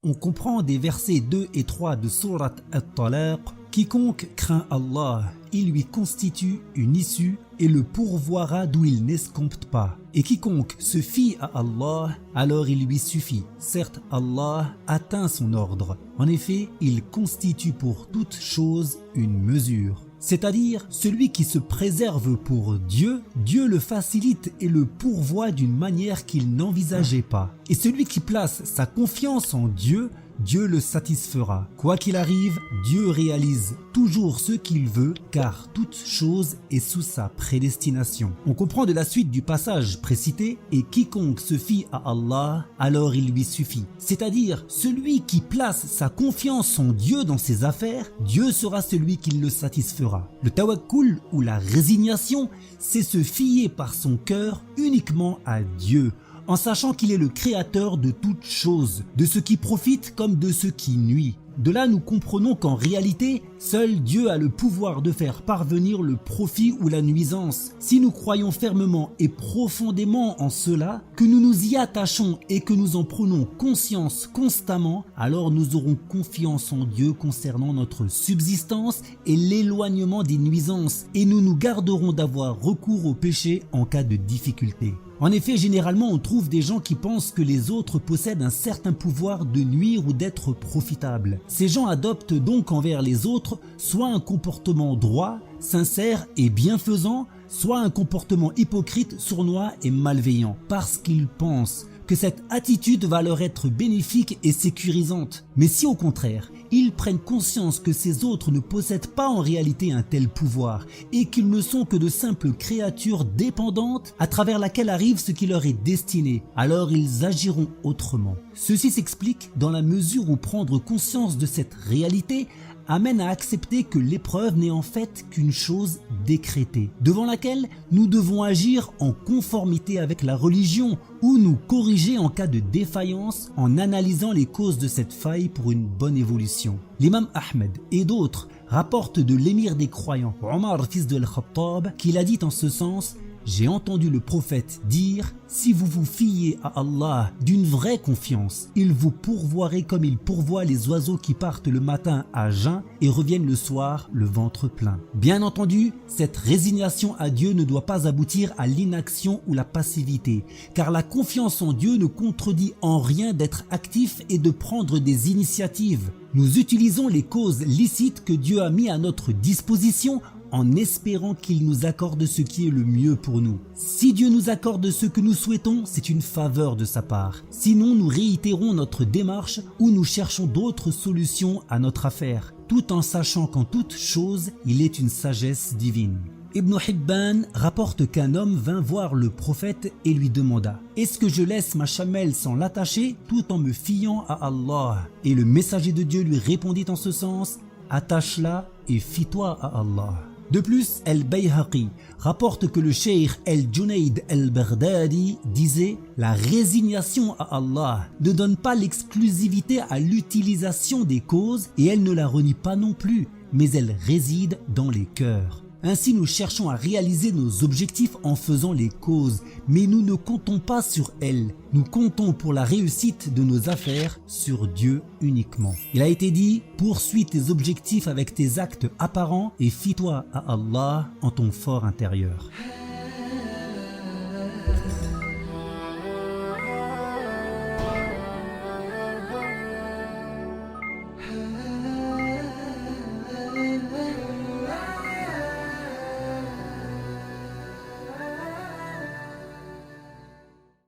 On comprend des versets 2 et 3 de Sourate At-Talaq: quiconque craint Allah, il lui constitue une issue et le pourvoira d'où il n'escompte pas. Et quiconque se fie à Allah, alors il lui suffit. Certes, Allah atteint son ordre. En effet, il constitue pour toute chose une mesure. C'est-à-dire, celui qui se préserve pour Dieu, Dieu le facilite et le pourvoit d'une manière qu'il n'envisageait pas. Et celui qui place sa confiance en Dieu, Dieu le satisfera. Quoi qu'il arrive, Dieu réalise toujours ce qu'il veut, car toute chose est sous sa prédestination. On comprend de la suite du passage précité: et quiconque se fie à Allah, alors il lui suffit. C'est-à-dire, celui qui place sa confiance en Dieu dans ses affaires, Dieu sera celui qui le satisfera. Le tawakkul ou la résignation, c'est se fier par son cœur uniquement à Dieu, en sachant qu'il est le créateur de toutes choses, de ce qui profite comme de ce qui nuit. De là, nous comprenons qu'en réalité, seul Dieu a le pouvoir de faire parvenir le profit ou la nuisance. Si nous croyons fermement et profondément en cela, que nous nous y attachons et que nous en prenons conscience constamment, alors nous aurons confiance en Dieu concernant notre subsistance et l'éloignement des nuisances, et nous nous garderons d'avoir recours au péché en cas de difficulté. En effet, généralement, on trouve des gens qui pensent que les autres possèdent un certain pouvoir de nuire ou d'être profitables. Ces gens adoptent donc envers les autres soit un comportement droit, sincère et bienfaisant, soit un comportement hypocrite, sournois et malveillant, parce qu'ils pensent que cette attitude va leur être bénéfique et sécurisante. Mais si au contraire, ils prennent conscience que ces autres ne possèdent pas en réalité un tel pouvoir et qu'ils ne sont que de simples créatures dépendantes à travers laquelle arrive ce qui leur est destiné, alors ils agiront autrement. Ceci s'explique dans la mesure où prendre conscience de cette réalité amène à accepter que l'épreuve n'est en fait qu'une chose décrétée, devant laquelle nous devons agir en conformité avec la religion ou nous corriger en cas de défaillance en analysant les causes de cette faille pour une bonne évolution. L'imam Ahmed et d'autres rapportent de l'émir des croyants, Omar fils de Al-Khattab, qu'il a dit en ce sens: j'ai entendu le prophète dire: si vous vous fiez à Allah d'une vraie confiance, il vous pourvoirait comme il pourvoit les oiseaux qui partent le matin à jeun et reviennent le soir le ventre plein. Bien entendu, cette résignation à Dieu ne doit pas aboutir à l'inaction ou la passivité, car la confiance en Dieu ne contredit en rien d'être actif et de prendre des initiatives. Nous utilisons les causes licites que Dieu a mis à notre disposition en espérant qu'il nous accorde ce qui est le mieux pour nous. Si Dieu nous accorde ce que nous souhaitons, c'est une faveur de sa part. Sinon, nous réitérons notre démarche ou nous cherchons d'autres solutions à notre affaire, tout en sachant qu'en toute chose, il est une sagesse divine. Ibn Hibban rapporte qu'un homme vint voir le prophète et lui demanda: est-ce que je laisse ma chamelle sans l'attacher tout en me fiant à Allah? Et le messager de Dieu lui répondit en ce sens: attache-la et fie-toi à Allah. De plus, Al-Bayhaqi rapporte que le cheikh Al-Junayd Al-Baghdadi disait: la résignation à Allah ne donne pas l'exclusivité à l'utilisation des causes et elle ne la renie pas non plus, mais elle réside dans les cœurs. Ainsi, nous cherchons à réaliser nos objectifs en faisant les causes, mais nous ne comptons pas sur elles. Nous comptons pour la réussite de nos affaires sur Dieu uniquement. Il a été dit: poursuis tes objectifs avec tes actes apparents et fie-toi à Allah en ton fort intérieur.